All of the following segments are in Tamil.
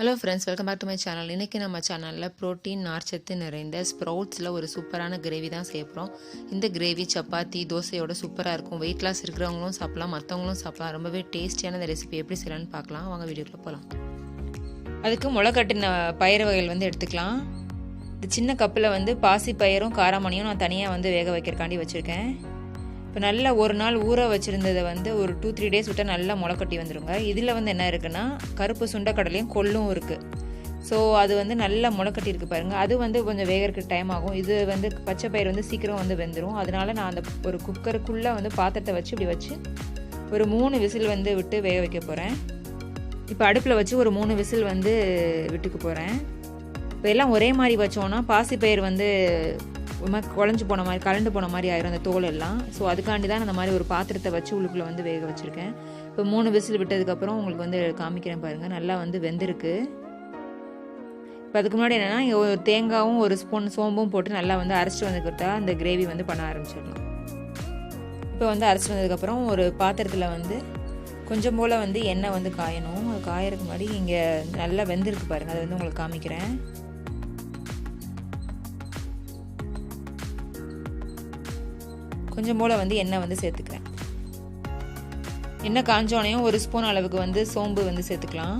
Hello friends, welcome back to my channel. இன்றைக்கி நம்ம சேனலில் ப்ரோட்டீன் நார்ச்சத்து நிறைந்த ஸ்ப்ரவுட்ஸில் ஒரு சூப்பரான கிரேவி தான் சேர்ப்போம். இந்த கிரேவி சப்பாத்தி தோசையோட சூப்பராக இருக்கும். வெயிட் லாஸ் இருக்கிறவங்களும் சாப்பிடலாம், மற்றவங்களும் சாப்பிடலாம். ரொம்பவே டேஸ்டியான இந்த ரெசிபி எப்படி செய்யலான்னு பார்க்கலாம். வாங்க வீடியோக்குள்ளே போகலாம். அதுக்கு முளைக்கட்டின பயிறு வகைகள் எடுத்துக்கலாம். இந்த சின்ன கப்பில் பாசி பயிரும் காராமணியும் நான் தனியாக வேக வைக்கிறக்காண்டி வச்சுருக்கேன். இப்போ நல்லா ஒரு நாள் ஊற வச்சுருந்ததை ஒரு 2-3 டேஸ் விட்டால் நல்லா முளைக்கட்டி வந்துடுங்க. இதில் என்ன இருக்குன்னா கருப்பு சுண்டைக்கடலையும் கொள்ளும் இருக்குது. ஸோ அது நல்லா முளைக்கட்டி இருக்குது பாருங்கள். அது கொஞ்சம் வேகிறதுக்கு டைம் ஆகும். இது பச்சை பயிர் சீக்கிரம் வெந்துடும். அதனால நான் அந்த ஒரு குக்கருக்குள்ளே பாத்திரத்தை வச்சு இப்படி வச்சு ஒரு 3 விசில் விட்டு வேக வைக்க போகிறேன். இப்போ அடுப்பில் வச்சு ஒரு 3 விசில் விட்டுக்க போகிறேன். இப்போ எல்லாம் ஒரே மாதிரி வச்சோன்னா பாசிப்பயிர் குழஞ்சி போன மாதிரி கலண்டு போன மாதிரி ஆயிரும் அந்த தோல் எல்லாம். ஸோ அதுக்காண்டி தான் அந்த மாதிரி ஒரு பாத்திரத்தை வச்சு உள்ளுக்குள்ளே வேக வச்சுருக்கேன். இப்போ 3 விசில் விட்டதுக்கப்புறம் உங்களுக்கு காமிக்கிறேன் பாருங்கள். நல்லா வெந்திருக்கு. இப்போ அதுக்கு முன்னாடி என்னென்னா ஒரு தேங்காயும் ஒரு ஸ்பூன் சோம்பும் போட்டு நல்லா அரைச்சிட்டு வந்துக்கிட்டா அந்த கிரேவி பண்ண ஆரம்பிச்சிடலாம். இப்போ அரைச்சிட்டு வந்ததுக்கப்புறம் ஒரு பாத்திரத்தில் கொஞ்சம் போல் எண்ணெய் காயணும். அது காயறதுக்கு முன்னாடி இங்கே நல்லா வெந்திருக்கு பாருங்கள். அது உங்களுக்கு காமிக்கிறேன். கொஞ்சம் போல் எண்ணெய் சேர்த்துக்கிறேன். எண்ணெய் காஞ்சோனையும் ஒரு ஸ்பூன் அளவுக்கு சோம்பு சேர்த்துக்கலாம்.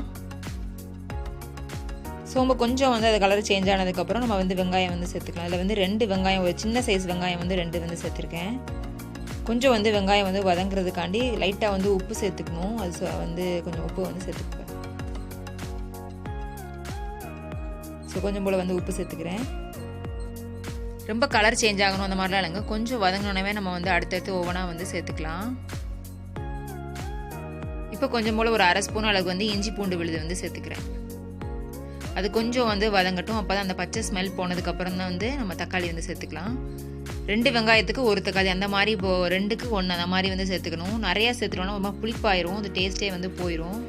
சோம்பு கொஞ்சம் அது கலர் சேஞ்ச் ஆனதுக்கப்புறம் நம்ம வெங்காயம் சேர்த்துக்கலாம். அதில் 2 வெங்காயம், ஒரு சின்ன சைஸ் வெங்காயம் 2 சேர்த்துருக்கேன். கொஞ்சம் வெங்காயம் வதங்குறதுக்காண்டி லைட்டாக உப்பு சேர்த்துக்கணும். அது கொஞ்சம் உப்பு சேர்த்துக்குவேன். ஸோ கொஞ்சம் போல் உப்பு சேர்த்துக்கிறேன். ரொம்ப கலர் சேஞ்ச் ஆகணும் அந்த மாதிரிலாம் இல்லைங்க. கொஞ்சம் வதங்கினோடனே நம்ம அடுத்தடுத்து ஒவ்வொன்றா சேர்த்துக்கலாம். இப்போ கொஞ்சம் போல் ஒரு அரை ஸ்பூன் அளவுக்கு இஞ்சி பூண்டு விழுது சேர்த்துக்கிறேன். அது கொஞ்சம் வதங்கட்டும். அப்போ தான் அந்த பச்சை ஸ்மெல் போனதுக்கப்புறம் தான் நம்ம தக்காளி சேர்த்துக்கலாம். 2 வெங்காயத்துக்கு 1 தக்காளி அந்த மாதிரி. இப்போ 2க்கு 1 அந்த மாதிரி சேர்த்துக்கணும். நிறையா சேர்த்துக்கணும், ரொம்ப புளிப்பாயிரும். அது டேஸ்ட்டே போயிடும்.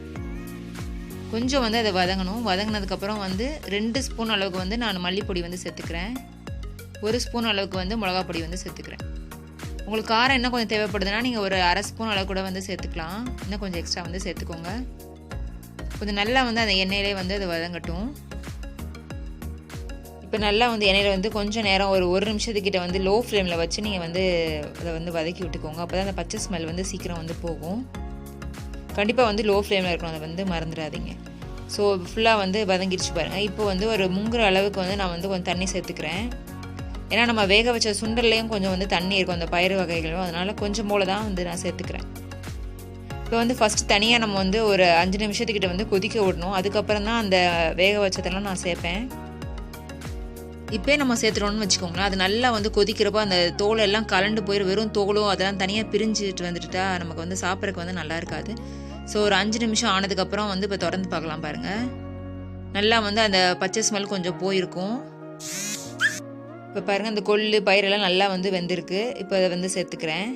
கொஞ்சம் அதை வதங்கணும். வதங்கினதுக்கப்புறம் 2 ஸ்பூன் அளவுக்கு நான் மல்லிப்பொடி சேர்த்துக்கிறேன். 1 ஸ்பூன் அளவுக்கு மிளகா பொடி சேர்த்துக்கிறேன். உங்களுக்கு காரம் இன்னும் கொஞ்சம் தேவைப்படுதுன்னா நீங்கள் ஒரு அரை ஸ்பூன் அளவு கூட சேர்த்துக்கலாம். இன்னும் கொஞ்சம் எக்ஸ்ட்ரா சேர்த்துக்கோங்க. கொஞ்சம் நல்லா அந்த எண்ணெயிலே அது வதங்கட்டும். இப்போ நல்லா எண்ணெயில் கொஞ்சம் நேரம் ஒரு நிமிஷத்துக்கிட்ட லோ ஃப்ளேமில் வச்சு நீங்கள் அதை வதக்கி விட்டுக்கோங்க. அப்போ தான் அந்த பச்சை ஸ்மெல் சீக்கிரம் போகும். கண்டிப்பாக லோ ஃப்ளேமில் இருக்கணும். அதை மறந்துடாதீங்க. ஸோ ஃபுல்லாக வதங்கிடுச்சு பாருங்கள். இப்போ ஒரு முங்குற அளவுக்கு நான் கொஞ்சம் தண்ணி சேர்த்துக்கிறேன். ஏன்னா நம்ம வேக வச்ச சுண்டல்லையும் கொஞ்சம் தண்ணி இருக்கும் அந்த பயிறு வகைகளும். அதனால் கொஞ்சம் போல் தான் நான் சேர்த்துக்கிறேன். இப்போ ஃபஸ்ட்டு தனியாக நம்ம ஒரு 5 நிமிஷத்துக்கிட்ட கொதிக்க விடணும். அதுக்கப்புறம் தான் அந்த வேக வச்சதெல்லாம் நான் சேர்ப்பேன். இப்போயே நம்ம சேர்த்துட்டோம்னு வச்சுக்கோங்களேன், அது நல்லா கொதிக்கிறப்போ அந்த தோல் எல்லாம் கலண்டு போயிடும். வெறும் தோலும் அதெல்லாம் தனியாக பிரிஞ்சுட்டு வந்துட்டுட்டா நமக்கு சாப்பிட்றதுக்கு நல்லா இருக்காது. ஸோ ஒரு 5 நிமிஷம் ஆனதுக்கப்புறம் இப்போ திறந்து பார்க்கலாம் பாருங்கள். நல்லா அந்த பச்சை ஸ்மெல் கொஞ்சம் போயிருக்கும். இப்போ பாருங்கள், அந்த கொள்ளு பயிரெல்லாம் நல்லா வெந்திருக்கு. இப்போ அதை சேர்த்துக்கிறேன்.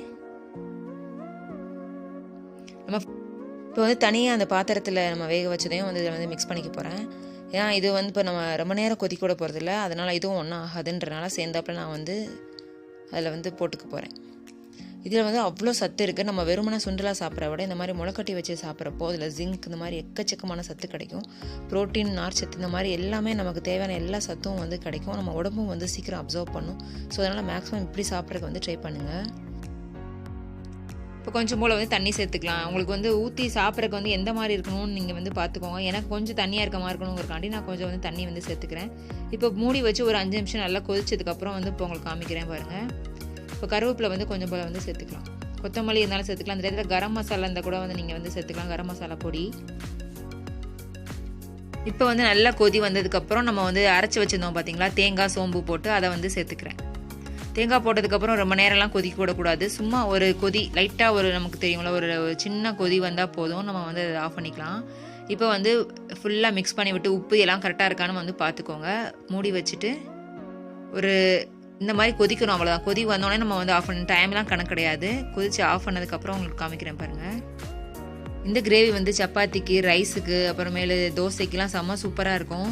நம்ம இப்போ தனியாக அந்த பாத்திரத்தில் நம்ம வேக வச்சதையும் இதில் மிக்ஸ் பண்ணிக்க போகிறேன். ஏன்னா இது இப்போ நம்ம ரொம்ப நேரம் கொதிக்க கூட போகிறதில்ல. அதனால் இதுவும் ஒன்றும் ஆகாதுன்றனால சேர்ந்தாப்பில் நான் அதில் போட்டுக்க போகிறேன். இதில் அவ்வளோ சத்து இருக்குது. நம்ம வெறுமனை சுண்டலாக சாப்பிட்ற விட இந்த மாதிரி முளைக்கட்டி வச்சு சாப்பிட்றப்போ அதில் ஜிங்க் இந்த மாதிரி எக்கச்சக்கமான சத்து கிடைக்கும். ப்ரோட்டீன், நார்ச்சத்து இந்த மாதிரி எல்லாமே நமக்கு தேவையான எல்லா சத்தும் கிடைக்கும். நம்ம உடம்பும் சீக்கிரம் அப்சர்வ் பண்ணும். ஸோ அதனால் மேக்ஸிமம் இப்படி சாப்பிட்றதுக்கு ட்ரை பண்ணுங்கள். இப்போ கொஞ்சம் போல் தண்ணி சேர்த்துக்கலாம். உங்களுக்கு ஊற்றி சாப்பிட்றதுக்கு எந்த மாதிரி இருக்கணும்னு நீங்கள் பார்த்துக்கோங்க. எனக்கு கொஞ்சம் தண்ணியாக இருக்க மாதிரி இருக்கணுங்கிறக்காண்டி நான் கொஞ்சம் தண்ணி சேர்த்துக்கிறேன். இப்போ மூடி வச்சு ஒரு 5 நிமிஷம் நல்லா கொதிச்சதுக்கப்புறம் இப்போ உங்களுக்கு காமிக்கிறேன் பாருங்கள். இப்போ கருவேப்பிலை கொஞ்சம் போல் சேர்த்துக்கலாம். கொத்தமல்லி இருந்தாலும் சேர்த்துக்கலாம். அந்த இடத்துல கரம் மசாலா இருந்தால் கூட நீங்கள் சேர்த்துக்கலாம், கரம் மசாலா பொடி. இப்போ நல்லா கொதி வந்ததுக்கப்புறம் நம்ம அரைச்சி வச்சுருந்தோம் பார்த்தீங்களா, தேங்காய் சோம்பு போட்டு அதை சேர்த்துக்கிறேன். தேங்காய் போட்டதுக்கப்புறம் ரொம்ப நேரம்லாம் கொதிக்க விடக்கூடாது. சும்மா ஒரு கொதி லைட்டாக நமக்கு தெரியுங்களா, ஒரு சின்ன கொதி வந்தால் போதும். நம்ம அதை ஆஃப் பண்ணிக்கலாம். இப்போ ஃபுல்லாக மிக்ஸ் பண்ணி விட்டு உப்பு எல்லாம் கரெக்டாக இருக்கான்னு பார்த்துக்கோங்க. மூடி வச்சுட்டு ஒரு இந்த மாதிரி கொதிக்கணும், அவ்வளோதான். கொதி வந்தோடனே நம்ம ஆஃப் பண்ண டைம்லாம் கணக்கு கிடையாது. கொதித்து ஆஃப் பண்ணதுக்கப்புறம் உங்களுக்கு காமிக்கிறேன் பாருங்கள். இந்த கிரேவி சப்பாத்திக்கு, ரைஸுக்கு, அப்புறமேலு தோசைக்கெலாம் செம்ம சூப்பராக இருக்கும்.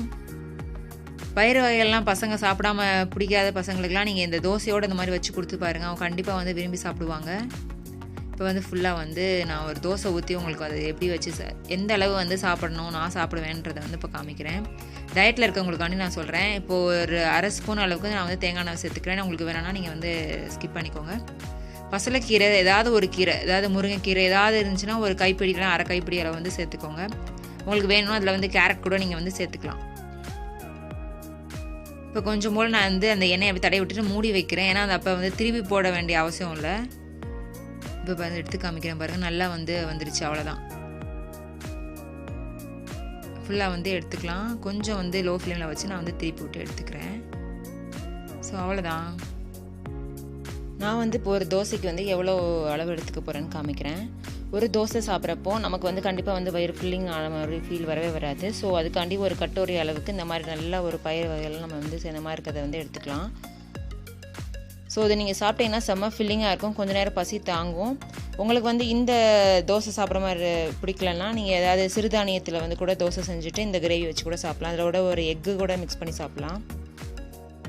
பயிறு வகைகள்லாம் பசங்க சாப்பிடாம பிடிக்காத பசங்களுக்கெல்லாம் நீங்கள் இந்த தோசையோடு இந்த மாதிரி வச்சு கொடுத்து பாருங்கள். அவங்க கண்டிப்பாக விரும்பி சாப்பிடுவாங்க. இப்போ இப்போ வந்து ஃபுல்லாக வந்து நான் ஒரு தோசை ஊற்றி உங்களுக்கு அது எப்படி வச்சு எந்த அளவு வந்து சாப்பிடணும் நான் சாப்பிடுவேன்றதை வந்து இப்போ காமிக்கிறேன். டயட்டில் இருக்கவங்களுக்காண்டி நான் சொல்கிறேன். இப்போது ஒரு அரை ஸ்பூன் அளவுக்கு நான் வந்து தேங்காய் எண்ணெய் சேர்த்துக்கிறேன். உங்களுக்கு வேணும்னா நீங்கள் வந்து ஸ்கிப் பண்ணிக்கோங்க. பசலைக்கீரை ஏதாவது ஒரு கீரை, ஏதாவது முருங்கைக்கீரை ஏதாவது இருந்துச்சுன்னா ஒரு கைப்பிடிக்கலாம், அரை கைப்பிடி அளவு வந்து சேர்த்துக்கோங்க. உங்களுக்கு வேணும்னா அதில் வந்து கேரட் கூட நீங்கள் வந்து சேர்த்துக்கலாம். இப்போ கொஞ்சம் போல் நான் வந்து அந்த எண்ணெயை அப்படி தடவி விட்டுட்டு மூடி வைக்கிறேன். ஏன்னா அது அப்போ வந்து திருப்பி போட வேண்டிய அவசியம் இல்லை. இப்போ வந்து எடுத்து காமிக்கிறேன் பாருங்கள், நல்லா வந்து வந்துருச்சு. அவ்வளோதான், ஃபுல்லாக வந்து எடுத்துக்கலாம். கொஞ்சம் வந்து லோ ஃப்ளேமில் வச்சு நான் வந்து திருப்பி விட்டு எடுத்துக்கிறேன். ஸோ அவ்வளோதான். நான் வந்து இப்போ ஒரு தோசைக்கு வந்து எவ்வளோ அளவு எடுத்துக்க போகிறேன்னு காமிக்கிறேன். ஒரு தோசை சாப்பிட்றப்போ நமக்கு வந்து கண்டிப்பாக வந்து வயிறு ஃபில்லிங் ஆன மாதிரி ஃபீல் வரவே வராது. ஸோ அதுக்காண்டி ஒரு கட்டோரி அளவுக்கு இந்த மாதிரி நல்ல ஒரு பயிர் வகைகள் நம்ம வந்து இந்த மாதிரி இருக்கிறத வந்து எடுத்துக்கலாம். ஸோ இதை நீங்கள் சாப்பிட்டீங்கன்னா செம்ம ஃபில்லிங்காக இருக்கும், கொஞ்சம் நேரம் பசி தாங்கும். உங்களுக்கு வந்து இந்த தோசை சாப்பிட்ற மாதிரி பிடிக்கலன்னா நீங்கள் ஏதாவது சிறுதானியத்தில் வந்து கூட தோசை செஞ்சுட்டு இந்த கிரேவி வச்சு கூட சாப்பிட்லாம். அதோட ஒரு எக்கு கூட மிக்ஸ் பண்ணி சாப்பிட்லாம்.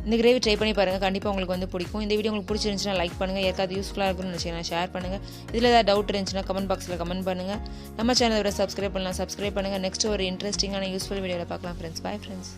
இந்த கிரேவி ட்ரை பண்ணி பாருங்கள், கண்டிப்பாக உங்களுக்கு வந்து பிடிக்கும். இந்த வீடியோ உங்களுக்கு பிடிச்சிருந்துச்சுன்னா லைக் பண்ணுங்கள், யாருக்காவது யூஸ்ஃபுல்லாக இருக்குன்னு நினச்சிங்கன்னா ஷேர் பண்ணுங்கள். இதில் ஏதாவது டவுட் இருந்துச்சுன்னா கமெண்ட் பாக்ஸில் கமெண்ட் பண்ணுங்கள். நம்ம சேனலை சப்ஸ்கிரைப் பண்ணலாம், சப்ஸ்கிரைப் பண்ணுங்கள். நெக்ஸ்ட் ஒரு இன்ட்ரெஸ்டிங்கான யூஸ்ஃபுல் வீடியோவில் பார்க்கலாம் ஃப்ரெண்ட்ஸ். Bye friends.